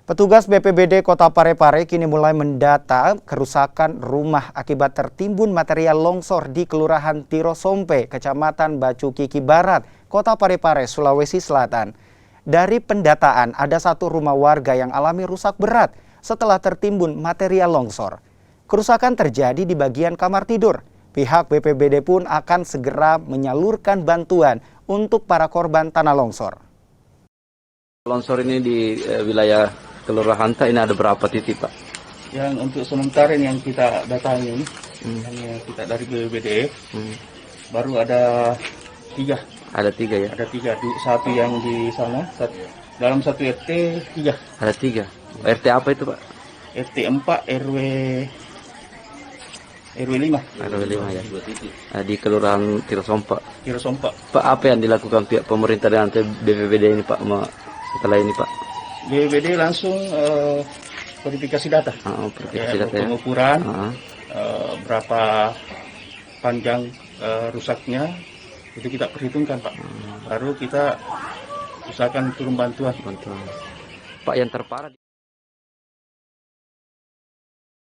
Petugas BPBD Kota Parepare kini mulai mendata kerusakan rumah akibat tertimbun material longsor di Kelurahan Tirosompe, Kecamatan Bacu Kiki Barat, Kota Parepare, Sulawesi Selatan. Dari pendataan, ada satu rumah warga yang alami rusak berat setelah tertimbun material longsor. Kerusakan terjadi di bagian kamar tidur. Pihak BPBD pun akan segera menyalurkan bantuan untuk para korban tanah longsor. Longsor ini di wilayah Kelurahan ini ada berapa titik, Pak? Yang untuk sementara yang kita datangi ini, yang kita dari BPBD, baru ada 3. Ada 3 ya? Ada 3, satu yang di sana, dalam satu RT 3. Ada 3. RT apa itu, Pak? RT 4, RW 5. RW 5 ya. Di Kelurahan Tirosompe. Pak, apa yang dilakukan pihak pemerintah dan BPBD ini, Pak, setelah ini, Pak? BPBD langsung verifikasi data, pengukuran berapa panjang rusaknya, itu kita perhitungkan, Pak. Baru kita usahakan turun bantuan. Pak, yang terparah